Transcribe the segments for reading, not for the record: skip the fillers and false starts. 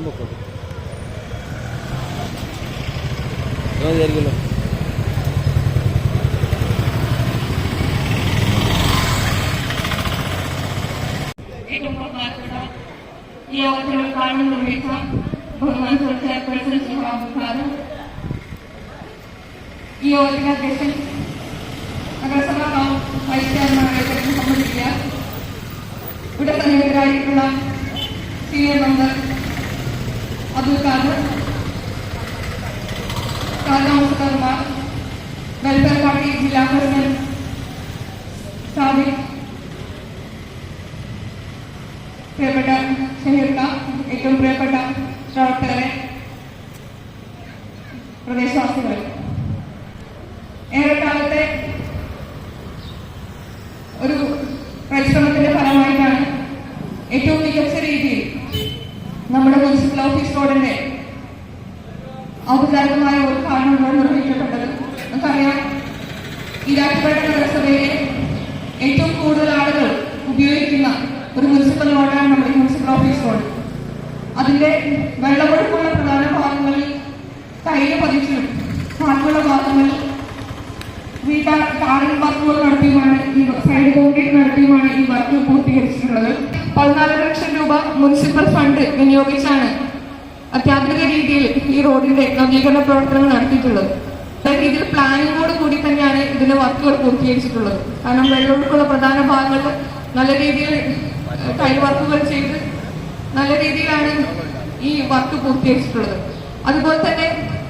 ഏറ്റവും പ്രധാനപ്പെട്ട ഈ യോഗത്തിൽ ഉദ്ഘാടനം നിർവഹിച്ച ബഹുമാനപ്പെട്ട ചെയർപേഴ്സൺ ശ്രീ ഈ യോഗത്തിന്റെ അധ്യക്ഷൻ നഗരസഭാ വൈസ് ചെയർമാനായിട്ട് സംബന്ധിക്കുക, ഇവിടെ സന്നിഹിതരായിട്ടുള്ള സീനിയർ മെമ്പർ അബ്ദുൽ ഖാദർ, കൗൺസിലർമാർ, വെൽഫെയർ പാർട്ടി ജില്ലാ പ്രസിഡന്റ് സാദിഖ്, പ്രിയപ്പെട്ട ഷഹീർക്ക, ഏറ്റവും പ്രിയപ്പെട്ട പ്രവർത്തകരെ, പ്രദേശവാസികൾ, ഏറെക്കാലത്തെ ഒരു പരിശ്രമത്തിന്റെ ഫലമായിട്ടാണ് ഏറ്റവും മികച്ച രീതിയിൽ നമ്മുടെ മുനിസിപ്പൽ ഓഫീസ് റോഡിന്റെ ഔപചാരികമായ ഉദ്ഘാടനം നിർവഹിക്കപ്പെട്ടത്. നമുക്കറിയാം, ഈരാറ്റുപേട്ട നഗരസഭയിലെ ഏറ്റവും കൂടുതൽ ആളുകൾ ഉപയോഗിക്കുന്ന ഒരു മുനിസിപ്പൽ റോഡാണ് നമ്മുടെ മുനിസിപ്പൽ ഓഫീസ് റോഡ്. അതിന്റെ വെള്ളമൊഴുക്കുള്ള പ്രധാന ഭാഗങ്ങളിൽ ടൈല് പതിച്ചും ബാക്കിയുള്ള ഭാഗങ്ങളിൽ ടാറിംഗ് വർക്കുകൾ നടത്തിയുമാണ് ഈ സൈഡ് കോൺക്രീറ്റ് നടത്തിയുമാണ് ഈ വർക്ക് പൂർത്തീകരിച്ചിട്ടുള്ളത്. 14 ലക്ഷം രൂപ മുനിസിപ്പൽ ഫണ്ട് വിനിയോഗിച്ചാണ് അത്യാധുനിക രീതിയിൽ ഈ റോഡിന്റെ നവീകരണ പ്രവർത്തനങ്ങൾ നടത്തിയിട്ടുള്ളത്. അതേ രീതിയിൽ പ്ലാനിങ്ങോട് കൂടി തന്നെയാണ് ഇതിന്റെ വർക്കുകൾ പൂർത്തീകരിച്ചിട്ടുള്ളത്. കാരണം വെള്ളമൊഴുക്കുള്ള പ്രധാന ഭാഗങ്ങൾ നല്ല രീതിയിൽ ടൈൽ വർക്കുകൾ ചെയ്ത് നല്ല രീതിയിലാണ് ഈ വർക്ക് പൂർത്തീകരിച്ചിട്ടുള്ളത്. അതുപോലെ തന്നെ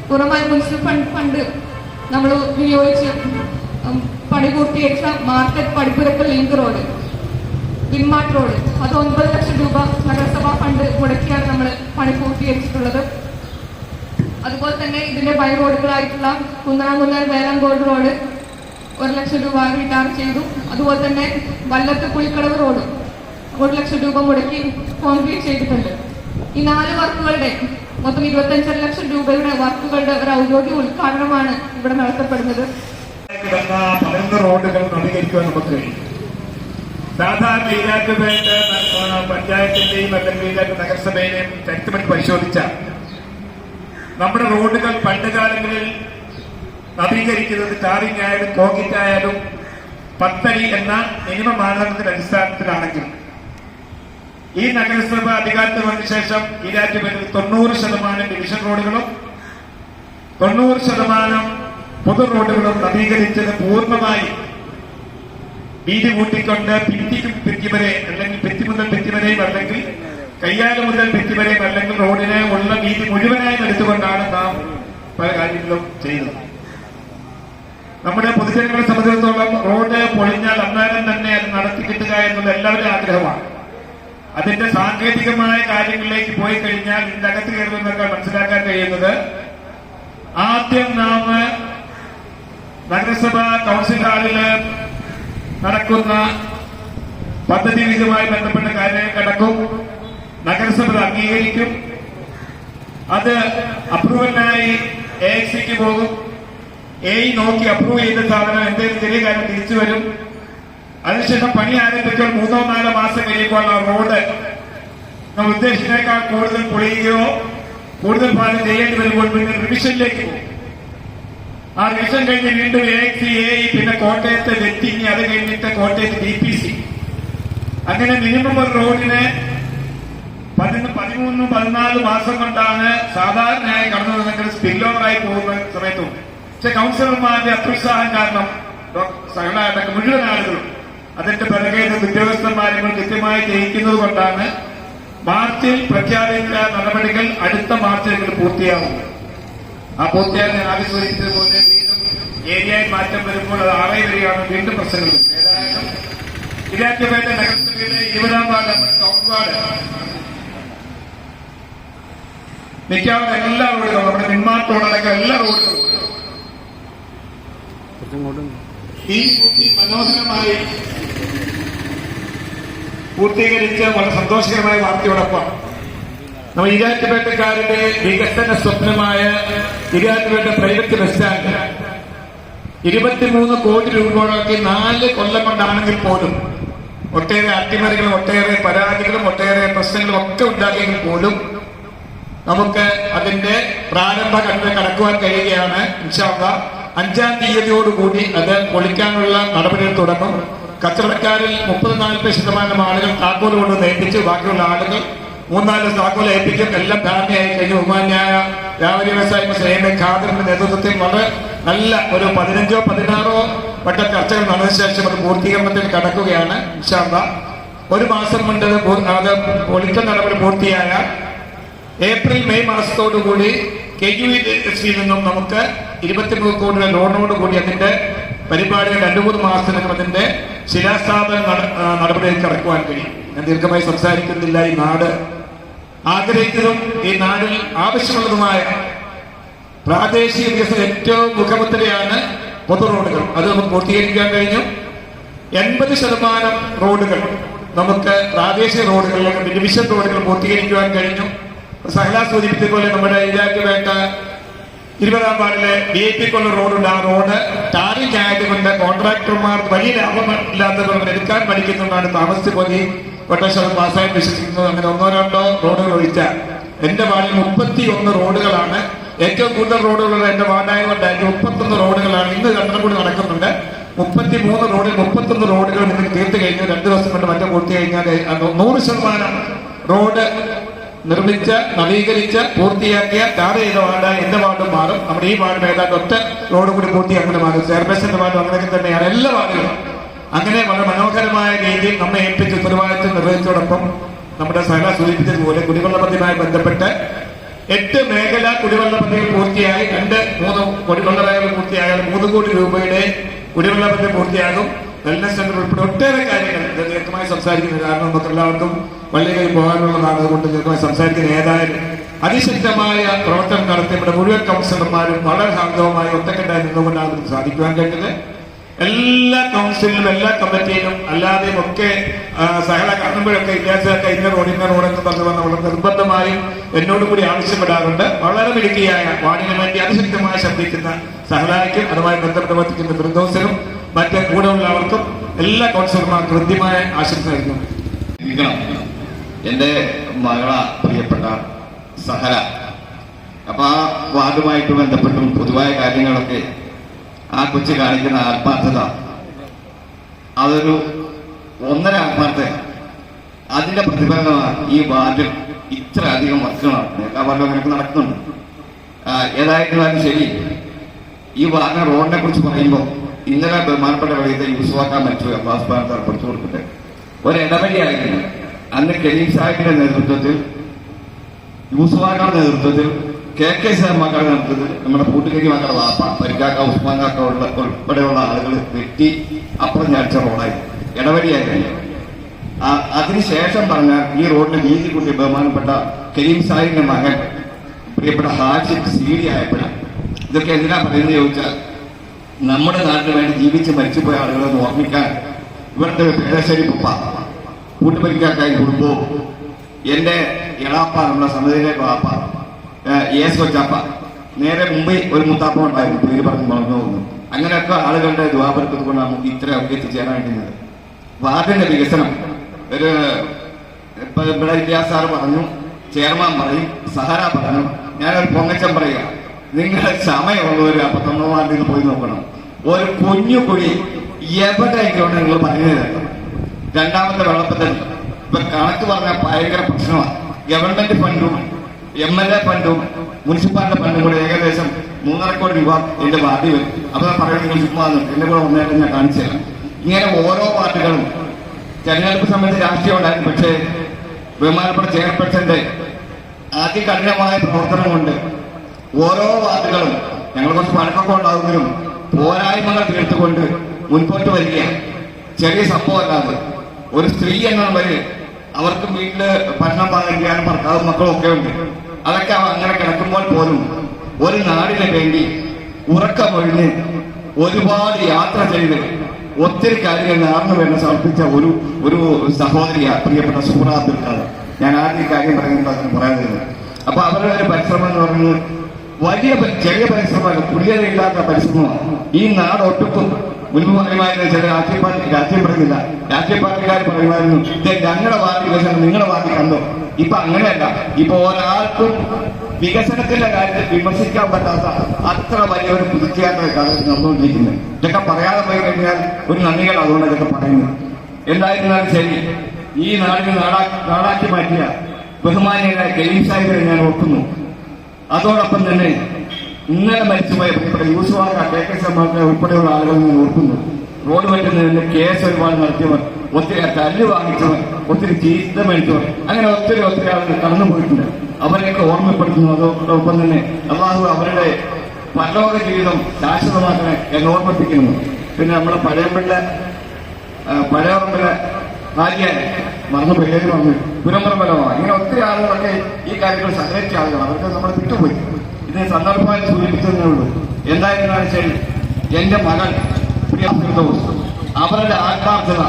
പുറമായി മുനിസിപ്പൽ ഫണ്ട് നമ്മൾ വിനിയോഗിച്ച് പണി പൂർത്തീകരിച്ച market Padippurakkal link road, Winmart road, അത് 9 ലക്ഷം രൂപ നഗരസഭാ ഫണ്ട് മുടക്കിയാണ് നമ്മൾ പണി പൂർത്തീകരിച്ചിട്ടുള്ളത്. അതുപോലെ തന്നെ ഇതിന്റെ ബൈ റോഡുകളായിട്ടുള്ള കുന്നനാമുല്ലൽ വേലങ്കോട് റോഡ് 1 ലക്ഷം രൂപ റിട്ടാർ ചെയ്തു. അതുപോലെ തന്നെ വല്ലത്ത് പുളിക്കടവ് റോഡ് 1 ലക്ഷം രൂപ മുടക്കി കോൺക്രീറ്റ് ചെയ്തിട്ടുണ്ട്. ഈ 4 വർക്കുകളുടെ മൊത്തം 25 ലക്ഷം രൂപയുടെ വർക്കുകളുടെ ഒരു ഔദ്യോഗിക ഉദ്ഘാടനമാണ് ഇവിടെ നടത്തപ്പെടുന്നത്. റോഡുകൾ നവീകരിക്കുവാൻ നമുക്ക് കഴിയും. സാധാരണ ഈരാറ്റുപേട്ട പഞ്ചായത്തിന്റെയും അല്ലെങ്കിൽ ഈരാറ്റ് നഗരസഭയിലെയും ചരിത്രമെടുത്ത് പരിശോധിച്ചാൽ നമ്മുടെ റോഡുകൾ പണ്ട് കാലങ്ങളിൽ നവീകരിക്കുന്നത് ടാറിംഗ് ആയാലും കോൺക്രീറ്റ് ആയാലും 10 അടി എന്ന മിനിമം മാനദണ്ഡത്തിന്റെ അടിസ്ഥാനത്തിലാണെങ്കിൽ ഈ നഗരസഭ അധികാരത്തിൽ വന്ന ശേഷം ഈരാറ്റുപേട്ടയിൽ 90% ഡിവിഷൻ റോഡുകളും 90% പൊതു റോഡുകളും നവീകരിച്ചത് പൂർണ്ണമായി വീതി കൂട്ടിക്കൊണ്ട് ഭിത്തി വരെ അല്ലെങ്കിൽ ഭിത്തി മുതൽ ഭിത്തി വരെയും അല്ലെങ്കിൽ കയ്യാല് മുതൽ ഭിത്തി വരെയും അല്ലെങ്കിൽ റോഡിനെ ഉള്ള വീതി മുഴുവനായും എടുത്തുകൊണ്ടാണ് നാം പല കാര്യങ്ങളും ചെയ്തത്. നമ്മുടെ പൊതുജനങ്ങളെ സംബന്ധിച്ചിടത്തോളം റോഡ് പൊളിഞ്ഞാൽ അന്നേരം തന്നെ അത് നടത്തി കിട്ടുക എന്നുള്ള എല്ലാവരുടെയും ആഗ്രഹമാണ്. അതിന്റെ സാങ്കേതികമായ കാര്യങ്ങളിലേക്ക് പോയി കഴിഞ്ഞാൽ ഇതിന്റെ അകത്ത് കയറുന്നതൊക്കെ മനസ്സിലാക്കാൻ കഴിയുന്നത് ആദ്യം നാം നഗരസഭ കൗൺസിൽ ഹാളില് നടക്കുന്ന പദ്ധതി വിഹിതവുമായി ബന്ധപ്പെട്ട കാര്യങ്ങൾ കിടക്കും. നഗരസഭ അംഗീകരിക്കും. അത് അപ്രൂവലിനായി AXC പോകും. നോക്കി അപ്രൂവ് ചെയ്ത സാധനം എന്തെങ്കിലും ചെറിയ കാര്യം തിരിച്ചു വരും. അതിനുശേഷം പണി ആരംഭിക്കാൻ 3-4 മാസം കഴിയുമ്പോൾ ആ റോഡ് നമ്മൾ ഉദ്ദേശിച്ചതിനേക്കാൾ കൂടുതൽ പൊളിയുകയോ കൂടുതൽ ഭാഗം ചെയ്യേണ്ടി വരുമ്പോൾ പിന്നെ റിവിഷനിലേക്ക് പോകും. ആ റിവിഷൻ കഴിഞ്ഞ് വീണ്ടും AXC പിന്നെ കോട്ടയത്ത് വെറ്റിങ്, അത് കഴിഞ്ഞിട്ട് കോട്ടയത്ത് DPC, അങ്ങനെ മിനിമം ഒരു റോഡിന് 13-14 മാസം കൊണ്ടാണ് സാധാരണയായി കടന്നു വരുന്നെങ്കിൽ സ്പിൽ ഓവറായി പോകുന്ന സമയത്തും. പക്ഷെ കൗൺസിലർമാരുടെ അത്യുത്സാഹം കാരണം സകലമായിട്ട് മുഴുവൻ ആളുകളും അതിന്റെ പിറകെ ഉദ്യോഗസ്ഥന്മാരെ കൃത്യമായി ജയിക്കുന്നത് കൊണ്ടാണ് മാർച്ചിൽ പ്രഖ്യാപിച്ച നടപടികൾ അടുത്ത മാർച്ചിൽ പൂർത്തിയാവുന്നത്. ആ പൂർത്തിയാകാൻ ഞാൻ ആദ്യം സൂചിപ്പിച്ചതുപോലെ വീണ്ടും ഏരിയയിൽ മാറ്റം വരുമ്പോൾ അത് 6 വരെയാണ് വീണ്ടും പ്രശ്നങ്ങൾ. ഏതായാലും ഈരാറ്റുപേട്ട നഗരസഭയിലെ 20-ാം വാർഡ് ടൗൺ വാർഡ് മിക്കവാറും എല്ലാ റോഡുകളും നമ്മുടെ പിന്മാറ്റോടൊക്കെ എല്ലാ റോഡുകളും ഈ മനോഹരമായി പൂർത്തീകരിച്ച് വളരെ സന്തോഷകരമായ വാർത്തയോടൊപ്പം നമ്മൾ ഈരാറ്റുപേട്ടക്കാരുടെ വികസന സ്വപ്നമായ ഈരാറ്റുപേട്ട പ്രൈവറ്റ് ബസ് സ്റ്റാൻഡ് 23 കോടി രൂപയോടൊക്കെ 4 കൊല്ലം കൊണ്ടാണെങ്കിൽ പോലും ഒട്ടേറെ അട്ടിമറികളും ഒട്ടേറെ പരാതികളും ഒട്ടേറെ പ്രശ്നങ്ങളും ഒക്കെ ഉണ്ടാക്കിയെങ്കിൽ പോലും നമുക്ക് അതിന്റെ പ്രാരംഭ ഘട്ടത്തിൽ കടക്കുവാൻ കഴിയുകയാണ്. ഇൻഷാ അല്ലാഹ് 5-ാം തീയതിയോടുകൂടി അത് പൊളിക്കാനുള്ള നടപടികൾ തുടങ്ങും. കച്ചവടക്കാരിൽ 30-40% ആളുകൾ താക്കോൽ കൊണ്ട് ഏൽപ്പിച്ചു, ബാക്കിയുള്ള ആളുകൾ 3-4 താക്കോൽ ഏൽപ്പിക്കും. എല്ലാം ധാരണയായി കഴിഞ്ഞു. ബഹുമാന്യായ വ്യാപാരി വ്യവസായ സേന ഖാദറിന്റെ നേതൃത്വത്തിൽ വളരെ നല്ല ഒരു 15-16 വട്ട ചർച്ചകൾ നടന്ന ശേഷം അത് പൂർത്തീകരണത്തിൽ കടക്കുകയാണ്. ഇൻഷാ അല്ലാഹ് 1 മാസം കൊണ്ട് അത് പൊളിക്കൽ നടപടി പൂർത്തിയായ ഏപ്രിൽ-മെയ് മാസത്തോടുകൂടി KUESL നിന്നും നമുക്ക് 23 കോടിയുടെ ലോണോട് കൂടി അതിന്റെ പരിപാടികൾ 2-3 മാസത്തിനകം അതിന്റെ ശിലാസ്ഥാപന നടപടിയിൽ കടക്കുവാൻ കഴിയും. ഞാൻ ദീർഘമായി സംസാരിക്കുന്നില്ല. ഈ നാട് ആഗ്രഹിക്കുന്നതും ഈ നാടിൽ ആവശ്യമുള്ളതുമായ പ്രാദേശിക വികസനം ഏറ്റവും മുഖമുദ്രയാണ് പൊതു റോഡുകൾ. അത് നമുക്ക് പൂർത്തീകരിക്കാൻ കഴിഞ്ഞു. 80% റോഡുകൾ നമുക്ക് പ്രാദേശിക റോഡുകളിലേക്ക് ഡിവിഷൻ റോഡുകൾ പൂർത്തീകരിക്കുവാൻ കഴിഞ്ഞു. സഹല സൂചിപ്പിച്ച പോലെ നമ്മുടെ ഏരിയക്ക് വേണ്ട 20-ാം വാർഡിലെ DIP-ക്കുള്ള റോഡുണ്ട്. ആ റോഡ് ടാറിംഗ് ആയതുകൊണ്ട് കോൺട്രാക്ടർമാർ വലിയ ലാഭമില്ലാത്തതുകൊണ്ട് എടുക്കാൻ പഠിക്കുന്നുണ്ടാണ് താമസിച്ച് പോയി കൊട്ടേഷൻ പാസ്സായി വിശ്വസിക്കുന്നത്. അങ്ങനെ 1-2 റോഡുകൾ ഒഴിച്ചാൽ എന്റെ വാർഡിൽ 31 റോഡുകളാണ്. ഏറ്റവും കൂടുതൽ റോഡുകളുള്ള എന്റെ വാർഡായതുകൊണ്ടായിരിക്കും 31 റോഡുകളാണ്. ഇന്ന് രണ്ടെണ്ണം കൂടി നടക്കുന്നുണ്ട്. 33 റോഡിൽ 31 റോഡുകൾ നിങ്ങൾ തീർത്ത് കഴിഞ്ഞു. 2 ദിവസം കൊണ്ട് മറ്റം പൂർത്തി കഴിഞ്ഞാൽ 100% റോഡ് നിർമ്മിച്ച് നവീകരിച്ച് പൂർത്തിയാക്കിയ ടാർ ചെയ്ത വാർഡ് എന്റെ വാർഡും മാറും. നമ്മുടെ ഈ വാർഡ് ഏതാണ്ട് ഒറ്റ റോഡ് കൂടി പൂർത്തി അങ്ങനെ മാറും. ചെയർപേഴ്സന്റെ വാർഡും അങ്ങനെയൊക്കെ തന്നെയാണ് എല്ലാ വാർഡുകളും. അങ്ങനെ വളരെ മനോഹരമായ രീതിയിൽ നമ്മെ ഏൽപ്പിച്ച് ഉത്തരവാദിത്വം നിർവഹിച്ചതോടൊപ്പം നമ്മുടെ സഹല സൂചിപ്പിച്ചതുപോലെ കുടിവെള്ള പദ്ധതിയുമായി ബന്ധപ്പെട്ട് 8 മേഖല കുടിവെള്ള പദ്ധതികൾ പൂർത്തിയായി. 2-3 കുടിവെള്ള മേഖല പൂർത്തിയായാൽ 3 കോടി രൂപയുടെ കുടിവെള്ള പദ്ധതി പൂർത്തിയാകും. വെൽനസ് സെന്റർ ഉൾപ്പെടെ ഒട്ടേറെ കാര്യങ്ങൾ ദീർഘമായി സംസാരിക്കുന്നത്. കാരണം നമുക്ക് എല്ലാവർക്കും പള്ളികളിൽ പോകാനുള്ളതാണ്. അതുകൊണ്ട് ദീർഘമായി സംസാരിക്കുന്ന ഏതായാലും അതിശക്തമായ പ്രവർത്തനം നടത്തി നമ്മുടെ മുഴുവൻ കൗൺസിലർമാരും വളരെ ശാന്തവുമായി ഒറ്റക്കെട്ടായി നിന്നുകൊണ്ടാണ് നമുക്ക് സാധിക്കുവാൻ കഴിഞ്ഞത്. എല്ലാ കൗൺസിലിലും എല്ലാ കമ്മിറ്റിയിലും അല്ലാതെയും ഒക്കെ സഹല കാണുമ്പോഴൊക്കെ ഇല്ലാസൊക്കെ ഇന്ന റോഡ് എന്ന് പറഞ്ഞു വന്ന വളരെ നിർബന്ധമായും എന്നോട് കൂടി ആവശ്യപ്പെടാറുണ്ട്. വളരെ മിടുക്കിയായ വാർഡിന് വേണ്ടി അതിശക്തമായി ശബ്ദിക്കുന്ന സഹലായ്ക്കും അതുമായി ബന്ധപ്പെട്ട് പ്രവർത്തിക്കുന്ന ബൃന്ദോസിനും മറ്റ് കൂടെ ഉള്ളവർക്കും എല്ലാ കൗൺസിലർമാർക്കും കൃത്യമായ ആശംസ നൽകുന്നു. എന്റെ മകള പ്രിയപ്പെട്ട സഹല, അപ്പൊ ആ വാർഡുമായിട്ട് ബന്ധപ്പെട്ടും പൊതുവായ കാര്യങ്ങളൊക്കെ ആ കൊച്ചു കാണിക്കുന്ന ആത്മാർത്ഥത അതൊരു 1.5 ആത്മാർത്ഥത. അതിന്റെ പ്രതിഫലനമാണ് ഈ വാർഡിൽ ഇത്ര അധികം വർക്കുകൾ നടക്കുന്നത്. എല്ലാ വാർഡും അങ്ങനെയൊക്കെ നടക്കുന്നുണ്ട്. ഏതായിരുന്നാലും ശരി, ഈ വാർഡിന്റെ റോഡിനെ കുറിച്ച് പറയുമ്പോൾ ഇന്നലെ ബഹുമാനപ്പെട്ട വഴിയത്തെ യൂസുവാക്കാൻ മറ്റു അബ്ബാസ് സ്ഥാനത്ത് ഏർപ്പെടുത്തി കൊടുക്കട്ടെ ഒരു ഇടവഴിയായിരുന്നു. അന്ന് കരീം സാഹിബിന്റെ നേതൃത്വത്തിൽ, യൂസുവാക്കാരുടെ നേതൃത്വത്തിൽ, KK ശർമ്മക്കാരുടെ നേതൃത്വത്തിൽ നമ്മുടെ കൂട്ടുകരി മക്കളുടെ വാപ്പ പരിക്കാക്ക ഉസ്മാൻ കാക്ക ഉൾപ്പെടെയുള്ള ആളുകൾ വെട്ടി അപ്പുറം ഞാഴ്ച റോഡായി ഇടവഴിയായിരുന്നു. അതിനുശേഷം പറഞ്ഞാൽ ഈ റോഡിന് വീതി കൂട്ടി ബഹുമാനപ്പെട്ട കരീം സാഹിബിന്റെ മകൻ പ്രിയപ്പെട്ട ഹാജി CD ആയപ്പോഴാണ്. ഇതൊക്കെ എന്തിനാ പറയുന്നത് ചോദിച്ചാൽ, നമ്മുടെ നാട്ടിന് വേണ്ടി ജീവിച്ച് മരിച്ചുപോയ ആളുകളെ ഓർമ്മിക്കാൻ ഇവിടുത്തെ പേരശ്ശേരി പുപ്പ, കൂട്ടുപരിക്കാക്കായി കുടുംബവും, എന്റെ ഇളാപ്പ, നമ്മുടെ സമിതിയിലെ വാപ്പ ES കൊച്ചാപ്പ, നേരെ മുമ്പ് ഒരു മുത്താപ്പ ഉണ്ടായിരുന്നു, പേര് പറഞ്ഞ് വളർന്നു പോകുന്നു. അങ്ങനെയൊക്കെ ആളുകളുടെ ദ്വാപരത്തിൽ കൊണ്ട് നമുക്ക് ഇത്രയൊക്കെ എത്തിച്ചേരാൻ വേണ്ടുന്നത്. വാർഡിന്റെ വികസനം ഒരു ഇവിടെ ഇല്ലാസാറ് പറഞ്ഞു, ചെയർമാൻ പറയും, സഹര പറഞ്ഞു, ഞാനൊരു പൊങ്ങച്ചം പറയുക, നിങ്ങളുടെ സമയമുള്ളവർ 19 വാർഡിൽ പോയി നോക്കണം. ഒരു കുഞ്ഞു കുഴി എവിടെയൊക്കെയാണ് നിങ്ങൾ പറയുന്നത്. രണ്ടാമത്തെ വെള്ളപ്പദ്ധതി ഇപ്പൊ കണക്ക് പറഞ്ഞാൽ ഭയങ്കര പ്രശ്നമാണ്. ഗവൺമെന്റ് ഫണ്ടും MLA ഫണ്ടും മുനിസിപ്പാലിറ്റി ഫണ്ടും കൂടെ ഏകദേശം 3.5 കോടി രൂപ എന്റെ വാർഡിൽ വരും. അപ്പൊ പറയുന്നത് നിങ്ങൾ ചുമ്മാ എന്നെ കൂടെ ഒന്നായിട്ട് ഞാൻ കാണിച്ചു തരാം. ഇങ്ങനെ ഓരോ വാർഡുകളും തെരഞ്ഞെടുപ്പ് സമയത്ത് രാഷ്ട്രീയം ഉണ്ടായിരുന്നു. പക്ഷേ ബഹുമാനപ്പെട്ട ചെയർപേഴ്സന്റെ അതികഠിനമായ പ്രവർത്തനം കൊണ്ട് ഓരോ വാർഡുകളും ഞങ്ങൾ കുറച്ച് പഴക്കമൊക്കെ ഉണ്ടാകുമെങ്കിലും പോരായ്മകൾ തീർത്തുകൊണ്ട് മുൻപോട്ട് വരികയാണ്. ചെറിയ സംഭവമല്ലാതെ ഒരു സ്ത്രീ എന്നുള്ള വരെ അവർക്ക് വീട്ടില് ഭക്ഷണം പാകം ചെയ്യാനും ഭർത്താവും മക്കളും ഒക്കെ ഉണ്ട്. അതൊക്കെ അങ്ങനെ കിടക്കുമ്പോൾ പോലും ഒരു നാടിന് വേണ്ടി ഉറക്കമൊഴിഞ്ഞ് ഒരുപാട് യാത്ര ചെയ്ത് ഒത്തിരി കാര്യങ്ങൾ നാടിന് വേണ്ടി സമർപ്പിച്ച ഒരു സഹോദരിയാണ് പ്രിയപ്പെട്ട സൂറ അബ്ദുൽ ഖാദർ. ഞാൻ ആദ്യം കാര്യം പറയുന്നത് പറയാൻ തരുന്നത്. അപ്പൊ അവരുടെ ഒരു പരിശ്രമം എന്ന് പറയുന്നത് വലിയ ചെറിയ പരിശ്രമമല്ല, തുല്യതയില്ലാത്ത പരിശ്രമമാണ്. ഈ നാട് ഒട്ടുക്കും മുൻപ് പറയുമായിരുന്നു, ചില രാഷ്ട്രീയ പാർട്ടിക്കാർ പറയുമായിരുന്നു, ഞങ്ങളുടെ വാർഡ് വികസനം നിങ്ങളുടെ വാർഡിൽ കണ്ടോ, ഇപ്പൊ അങ്ങനെയല്ല. ഇപ്പൊ ഒരാൾക്കും വികസനത്തിന്റെ കാര്യത്തിൽ വിമർശിക്കാൻ പറ്റാത്ത അത്ര വലിയൊരു പുതുക്കിയാത്ത കാലത്ത് നടന്നുകൊണ്ടിരിക്കുന്നത്. ഇതൊക്കെ പറയാതെ പോയി കഴിഞ്ഞാൽ ഒരു നന്ദികൾ അതുകൊണ്ട് ഇതൊക്കെ പറയുന്നത്. എന്തായിരുന്നാലും ശരി, ഈ നാടിന് നാടാക്കി മാറ്റിയ ബഹുമാനിയായ കരീം സാഹിബിനെ ഞാൻ ഓർക്കുന്നു. അതോടൊപ്പം തന്നെ ഇന്നലെ മരിച്ചുപോയ പ്രിയപ്പെട്ട യൂസുഫ് KK സമ്മാനത്തെ ഉൾപ്പെടെയുള്ള ആളുകൾ ഞാൻ ഓർക്കുന്നു. റോഡ് പറ്റുന്നതിന് കേസ് ഒരുപാട് നടത്തിയവർ, ഒത്തിരി തല്ല് വാങ്ങിച്ചവർ, ഒത്തിരി ചീത്ത മേടിച്ചവർ, അങ്ങനെ ഒത്തിരി ആളുകൾ കടന്നുപോയിട്ടുണ്ട്. അവരെയൊക്കെ ഓർമ്മപ്പെടുത്തുന്നു. അതോടൊപ്പം തന്നെ അള്ളാഹു അവരുടെ പരലോക ജീവിതം ശാശ്വതമാക്കണേ എന്ന് ഓർമ്മിപ്പിക്കുന്നു. പിന്നെ നമ്മുടെ പഴയമ്പല ഭാര്യ മറന്നു പേര് പറഞ്ഞു പുരമ്പരമലമോ, ഇങ്ങനെ ഒത്തിരി ആളുകളൊക്കെ ഈ കാര്യങ്ങൾ സഹകരിച്ച ആളുകൾ, അവർക്ക് നമ്മൾ വിട്ടുപോയി. ഇതിന് സന്ദർഭമായി സൂചിപ്പിച്ചതേ ഉള്ളൂ. എന്തായിരുന്നാലും ശരി, എന്റെ മകൾ പ്രിയ ഫിർദൗസ്, അവരുടെ ആത്മാർത്ഥത,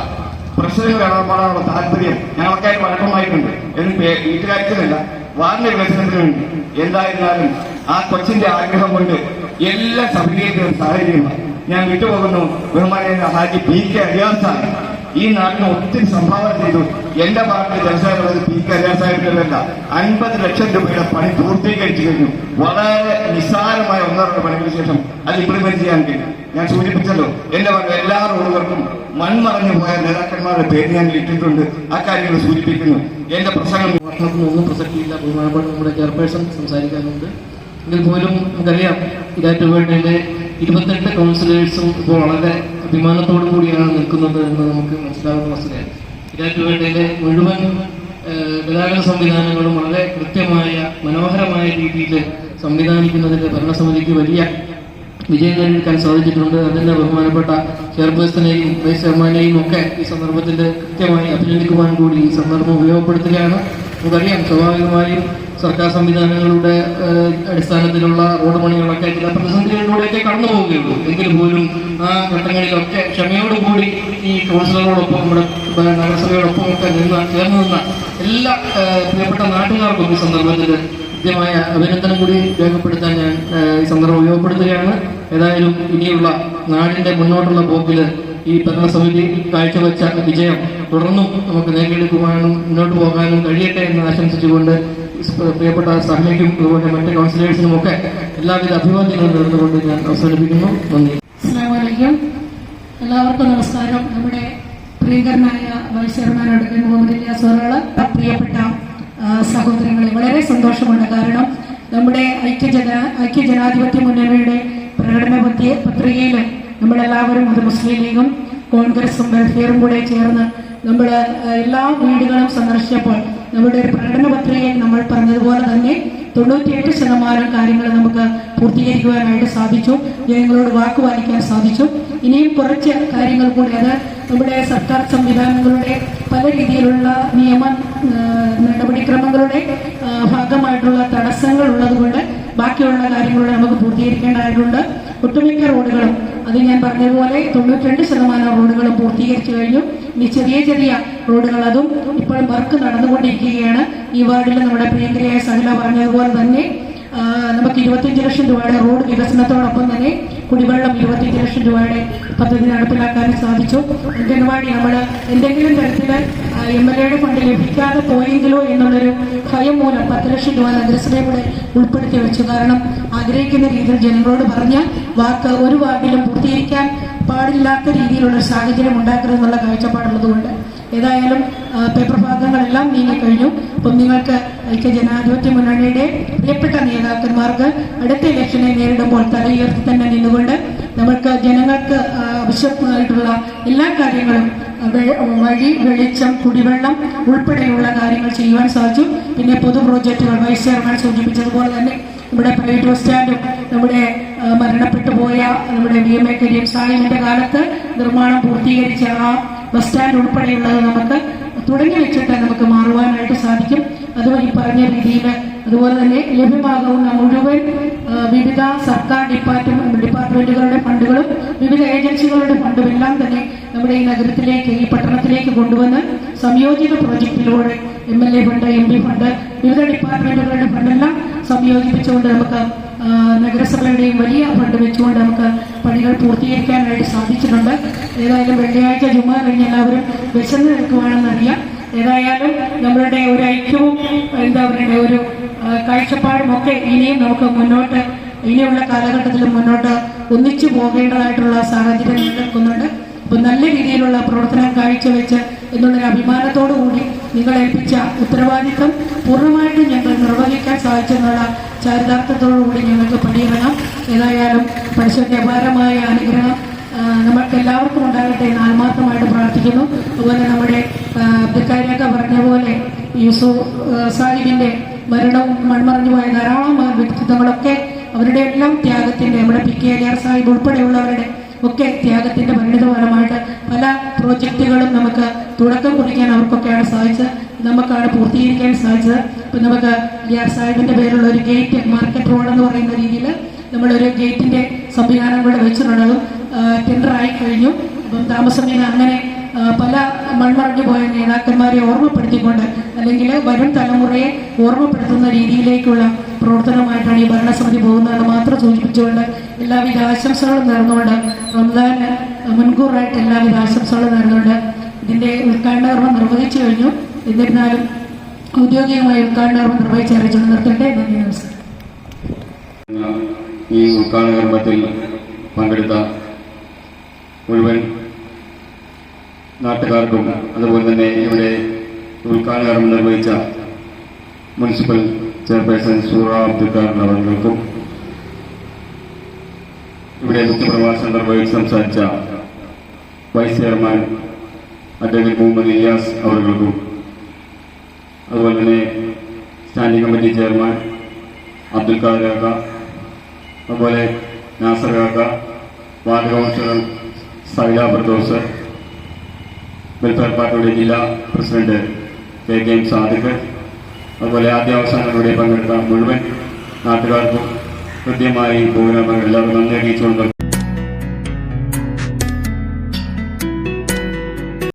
പ്രശ്നങ്ങൾ ഇടപെടാനുള്ള താല്പര്യം ഞങ്ങളൊക്കെ വഴക്കമായിട്ടുണ്ട് എന്ന് വീട്ടുകാര്യത്തിനല്ല, വാർഡ് വികസനത്തിന് വേണ്ടി. എന്തായിരുന്നാലും ആ കൊച്ചിന്റെ ആഗ്രഹം കൊണ്ട് എല്ലാം സഫലീകരിക്കുന്ന ഒരു സാഹചര്യമാണ്. ഞാൻ വിട്ടുപോകുന്നു ബഹുമാനിയായ ഹാജി PK അലിയാർ സാഹിബ് ഈ നാടിന് ഒത്തിരി സംഭാവന ചെയ്തു. എന്റെ പാർട്ടി ജനസേവനം PK അലിയാർ സാഹിബിനല്ല, 50 ലക്ഷം രൂപയുടെ പണി പൂർത്തീകരിച്ചു കഴിഞ്ഞു. വളരെ നിസ്സാരമായ 1-2 പണിക്ക് ശേഷം അത് ഇംപ്ലിമെന്റ് ചെയ്യാൻ കഴിയും. ഞാൻ സൂചിപ്പിച്ചല്ലോ, എന്റെ എല്ലാ റോഡുകൾക്കും മൺമറഞ്ഞു പോയ നേതാക്കന്മാരുടെ പേര് ഞാൻ ഇട്ടിട്ടുണ്ട്. ആ കാര്യങ്ങൾ സൂചിപ്പിക്കുന്നു. എന്റെ പ്രസംഗം ഒന്നും പ്രസക്തിയില്ല. ബഹുമാനപ്പെട്ട നമ്മുടെ ചെയർപേഴ്സൺ സംസാരിക്കാനുണ്ട്. എങ്കിൽ പോലും നമുക്കറിയാം, ഇതാറ്റുപേട്ടയിലെ 28 കൗൺസിലേഴ്സും ഇപ്പോൾ വളരെ അഭിമാനത്തോടു കൂടിയാണ് നിൽക്കുന്നത് എന്ന് നമുക്ക് മനസ്സിലാകുന്ന വസ്തുതയാണ്. ഇതാറ്റുപേട്ടയിലെ മുഴുവൻ ഗതാഗത സംവിധാനങ്ങളും വളരെ കൃത്യമായ മനോഹരമായ രീതിയിൽ സംവിധാനിക്കുന്നതിന്റെ ഭരണസമിതിക്ക് വലിയ വിജയം നേടിയെടുക്കാൻ സാധിച്ചിട്ടുണ്ട്. അതിന്റെ ബഹുമാനപ്പെട്ട ചെയർപേഴ്സണെയും വൈസ് ചെയർമാനെയും ഒക്കെ ഈ സന്ദർഭത്തിൽ കൃത്യമായി അഭിനന്ദിക്കുവാൻ കൂടി ഈ സന്ദർഭം ഉപയോഗപ്പെടുത്തുകയാണ്. നമുക്കറിയാം, സ്വാഭാവികമായും സർക്കാർ സംവിധാനങ്ങളുടെ അടിസ്ഥാനത്തിലുള്ള റോഡ് പണികളൊക്കെ ചില പ്രതിസന്ധികളിലൂടെയൊക്കെ കടന്നു പോവുകയുള്ളൂ. എങ്കിൽ പോലും ആ ഘട്ടങ്ങളിലൊക്കെ ക്ഷമയോടുകൂടി ഈ കൗൺസിലറോടൊപ്പം നമ്മുടെ നഗരസഭയോടൊപ്പം ഒക്കെ ചേർന്ന് നിന്ന എല്ലാ പ്രിയപ്പെട്ട നാട്ടുകാർക്കും ഈ സന്ദർഭത്തിൽ കൃത്യമായ അഭിനന്ദനം കൂടി രേഖപ്പെടുത്താൻ ഞാൻ ഈ സന്ദർഭം ഉപയോഗപ്പെടുത്തുകയാണ്. ഏതായാലും ഇനിയുള്ള നാടിന്റെ മുന്നോട്ടുള്ള പോക്കിൽ ഈ ഭരണസമിതി കാഴ്ചവെച്ച വിജയം തുടർന്നും നമുക്ക് നേടിയെടുക്കുവാനും മുന്നോട്ട് പോകാനും കഴിയട്ടെ എന്ന് ആശംസിച്ചുകൊണ്ട് പ്രിയപ്പെട്ട സഹനയ്ക്കും അതുപോലെ മറ്റ് കൗൺസിലേഴ്സിനും ഒക്കെ എല്ലാവിധ അഭിവാദ്യങ്ങളും നേർന്നുകൊണ്ട് ഞാൻ അവസാനിപ്പിക്കുന്നു. നന്ദി. അസ്സലാമു അലൈക്കും. എല്ലാവർക്കും നമസ്കാരം. നമ്മുടെ പ്രിയങ്കരനായ vice chairman advocate Muhammad Ilyas അവറുകൾ, പ്രിയപ്പെട്ട സഹോദരങ്ങളെ, വളരെ സന്തോഷമുണ്ട്. കാരണം നമ്മുടെ ഐക്യജനാധിപത്യ മുന്നണിയുടെ പ്രകടന പത്രികയിൽ നമ്മളെല്ലാവരും, അത് മുസ്ലിം ലീഗും കോൺഗ്രസും വെൽഫെയറും കൂടെ ചേർന്ന് നമ്മൾ എല്ലാ വീടുകളും സന്ദർശിച്ചപ്പോൾ നമ്മുടെ ഒരു പ്രകടന പത്രികയിൽ നമ്മൾ പറഞ്ഞതുപോലെ തന്നെ 98% കാര്യങ്ങൾ നമുക്ക് പൂർത്തീകരിക്കുവാനായിട്ട് സാധിച്ചു. ജനങ്ങളോട് വാക്കുപാലിക്കാൻ സാധിച്ചു. ഇനിയും കുറച്ച് കാര്യങ്ങൾ കൂടി, അത് നമ്മുടെ സർക്കാർ സംവിധാനങ്ങളുടെ പല രീതിയിലുള്ള നിയമ നടപടിക്രമങ്ങളുടെ ഭാഗമായിട്ടുള്ള തടസ്സങ്ങൾ ഉള്ളതുകൊണ്ട് ബാക്കിയുള്ള കാര്യങ്ങളോട് നമുക്ക് പൂർത്തീകരിക്കേണ്ടതായിട്ടുണ്ട്. ഒട്ടുമിക്ക റോഡുകളും, അത് ഞാൻ പറഞ്ഞതുപോലെ 92% റോഡുകളും പൂർത്തീകരിച്ചു കഴിഞ്ഞു. ഇനി ചെറിയ ചെറിയ റോഡുകൾ, അതും ഇപ്പോഴും വർക്ക് നടന്നുകൊണ്ടിരിക്കുകയാണ്. ഈ വാർഡിൽ നമ്മുടെ പ്രിയങ്കരിയായ സഹല പറഞ്ഞതുപോലെ തന്നെ നമുക്ക് 25 ലക്ഷം രൂപയുടെ റോഡ് വികസനത്തോടൊപ്പം തന്നെ കുടിവെള്ളം 25 ലക്ഷം രൂപയുടെ പദ്ധതി നടപ്പിലാക്കാനും സാധിച്ചു. അംഗൻവാടി നമ്മൾ എന്തെങ്കിലും തരത്തിൽ MLA ഫണ്ട് ലഭിക്കാതെ പോയെങ്കിലോ എന്നുള്ളൊരു ഭയം മൂലം 10 ലക്ഷം രൂപ നഗരസഭയെ കൂടെ ഉൾപ്പെടുത്തി വെച്ചു. കാരണം ആഗ്രഹിക്കുന്ന രീതിയിൽ ജനങ്ങളോട് പറഞ്ഞ വാക്ക് ഒരു വാർഡിലും പൂർത്തീകരിക്കാൻ പാടില്ലാത്ത രീതിയിലുള്ള സാഹചര്യം ഉണ്ടാക്കരുതെന്നുള്ള കാഴ്ചപ്പാടുള്ളതുകൊണ്ട് ഏതായാലും പേപ്പർ ഭാഗങ്ങളെല്ലാം നീങ്ങിക്കഴിഞ്ഞു. അപ്പം നിങ്ങൾക്ക് ഐക്യജനാധിപത്യ മുന്നണിയുടെ പ്രിയപ്പെട്ട നേതാക്കന്മാർക്ക് അടുത്ത ഇലക്ഷനെ നേരിടുമ്പോൾ തലയുയർത്തി തന്നെ നിന്നുകൊണ്ട് നമുക്ക് ജനങ്ങൾക്ക് ആവശ്യമായിട്ടുള്ള എല്ലാ കാര്യങ്ങളും, വഴി, വെളിച്ചം, കുടിവെള്ളം ഉൾപ്പെടെയുള്ള കാര്യങ്ങൾ ചെയ്യുവാൻ സാധിച്ചു. പിന്നെ പൊതു പ്രോജക്റ്റുകൾ വൈസ് ചെയർമാൻ സൂചിപ്പിച്ചതുപോലെ തന്നെ നമ്മുടെ പ്രൈവറ്റ് ബസ് സ്റ്റാൻഡും നമ്മുടെ മരണപ്പെട്ടു പോയ നമ്മുടെ VMA കരീം സാഹിബിന്റെ കാലത്ത് നിർമ്മാണം പൂർത്തീകരിച്ച ആ ബസ് സ്റ്റാൻഡ് ഉൾപ്പെടെയുള്ളത് നമുക്ക് തുടങ്ങി വെച്ചിട്ട് നമുക്ക് മാറുവാനായിട്ട് സാധിക്കും. അതും ഈ പറഞ്ഞ രീതിയിൽ അതുപോലെ തന്നെ ലഭ്യമാകുന്ന മുഴുവൻ വിവിധ സർക്കാർ ഡിപ്പാർട്ട്മെന്റുകളുടെ ഫണ്ടുകളും വിവിധ ഏജൻസികളുടെ ഫണ്ടും എല്ലാം തന്നെ നമ്മുടെ ഈ നഗരത്തിലേക്ക്, ഈ പട്ടണത്തിലേക്ക് കൊണ്ടുവന്ന് സംയോജിത പ്രോജക്റ്റിലൂടെ MLA ഫണ്ട്, MP ഫണ്ട്, വിവിധ ഡിപ്പാർട്ട്മെന്റുകളുടെ ഫണ്ടെല്ലാം സംയോജിപ്പിച്ചുകൊണ്ട് നമുക്ക് നഗരസഭയുടെയും വലിയ ഫണ്ട് വെച്ചുകൊണ്ട് നമുക്ക് പണികൾ പൂർത്തീകരിക്കാനായിട്ട് സാധിച്ചിട്ടുണ്ട്. ഏതായാലും വെള്ളിയാഴ്ച ജുമാ കഴിഞ്ഞ് എല്ലാവരും വിശന്ന് നിൽക്കുവാണെന്നറിയാം. ഏതായാലും നമ്മളുടെ ഒരു ഐക്യവും എന്താ പറയുക ഒരു കാഴ്ചപ്പാടും ഒക്കെ ഇനിയും നമുക്ക് മുന്നോട്ട് ഇനിയുള്ള കാലഘട്ടത്തിൽ മുന്നോട്ട് ഒന്നിച്ചു പോകേണ്ടതായിട്ടുള്ള സാഹചര്യം നിലനിൽക്കുന്നുണ്ട്. അപ്പോൾ നല്ല രീതിയിലുള്ള പ്രവർത്തനം കാഴ്ചവെച്ച് എന്നുള്ളൊരു അഭിമാനത്തോടു കൂടി നിങ്ങൾ ഏൽപ്പിച്ച ഉത്തരവാദിത്വം പൂർണ്ണമായിട്ടും ഞങ്ങൾ നിർവഹിക്കാൻ സാധിച്ചെന്നുള്ള ചാരിതാർത്ഥ്യത്തോടു കൂടി ഞങ്ങൾക്ക് പണിയിറങ്ങാം. ഏതായാലും പരിശുദ്ധ അപാരമായ അനുഗ്രഹം നമ്മൾക്ക് എല്ലാവർക്കും ഉണ്ടാകട്ടെ എന്ന് ആത്മാർത്ഥമായിട്ട് പ്രാർത്ഥിക്കുന്നു. അതുപോലെ നമ്മുടെ അബ്ദുൽക്കാരിയൊക്കെ പറഞ്ഞ പോലെ യൂസുഫ് സാഹിബിന്റെ മരണവും മൺമറഞ്ഞു പോയ ധാരാളം വ്യക്തിത്വങ്ങളൊക്കെ അവരുടെ എല്ലാം ത്യാഗത്തിന്റെ നമ്മുടെ PK അലിയാർ സാഹിബ് ഉൾപ്പെടെയുള്ളവരുടെ ഒക്കെ ത്യാഗത്തിന്റെ പരിണിതഫലമായിട്ട് പല പ്രോജക്റ്റുകളും നമുക്ക് തുടക്കം കുറിക്കാൻ അവർക്കൊക്കെയാണ് സാധിച്ചത്, നമുക്കാണ് പൂർത്തീകരിക്കാൻ സാധിച്ചത്. ഇപ്പം നമുക്ക് അലിയാർ സാഹിബിന്റെ പേരുള്ള ഒരു ഗേറ്റ് മാർക്കറ്റ് റോഡ് എന്ന് പറയുന്ന രീതിയിൽ നമ്മളൊരു ഗേറ്റിന്റെ സംവിധാനം കൂടെ വെച്ചിട്ടുള്ളതും ടെൻഡറായി കഴിഞ്ഞു. അപ്പം താമസമേന അങ്ങനെ പല മൺമറഞ്ഞു പോയ നേതാക്കന്മാരെ ഓർമ്മപ്പെടുത്തിക്കൊണ്ട് അല്ലെങ്കിൽ വരും തലമുറയെ ഓർമ്മപ്പെടുത്തുന്ന രീതിയിലേക്കുള്ള പ്രവർത്തനമായിട്ടാണ് ഈ ഭരണസമിതി പോകുന്നതെന്ന് മാത്രം സൂചിപ്പിച്ചുകൊണ്ട് എല്ലാവിധ ആശംസകളും നേർന്നുകൊണ്ട് റംസാന് മുൻകൂറായിട്ട് എല്ലാവിധ ആശംസകളും നേർന്നുകൊണ്ട് ഇതിന്റെ ഉദ്ഘാടന കർമ്മം നിർവഹിച്ചു കഴിഞ്ഞു. എന്നിരുന്നാലും ഔദ്യോഗികമായ ഉദ്ഘാടന കർമ്മം നിർവഹിച്ച് അറിയിച്ചുകൊണ്ട് നിർത്തട്ടെ. നന്ദി, നമസ്കാരം. ഈ ഉദ്ഘാടന കർമ്മത്തിൽ പങ്കെടുത്ത മുഴുവൻ നാട്ടുകാർക്കും അതുപോലെ തന്നെ ഇവിടെ ഉദ്ഘാടന കർമ്മം നിർവഹിച്ച മുനിസിപ്പൽ ചെയർപേഴ്സൺ സൂറ അബ്ദുൽഖാദർ അവർക്കും ഇവിടെ മുഖ്യപ്രഭാഷണം നിർവഹിച്ച് സംസാരിച്ച vice chairman advocate Muhammad Iliyas അവർക്കും അതുപോലെ തന്നെ standing committee chairman Abdul Khader കാക്ക, അതുപോലെ നാസർ കാക്ക, ward councillor Saila Firdous, welfare പാർട്ടിയുടെ ജില്ലാ പ്രസിഡന്റ് KM സാദിഖ്, അതുപോലെ ആദ്യാവസാനങ്ങളുടെ പങ്കെടുത്ത മുഴുവൻ നാട്ടുകാർക്കും കൃത്യമായി പ്രോഗ്രാമുകൾ എല്ലാവരും നന്ദി അറിയിച്ചുകൊണ്ട്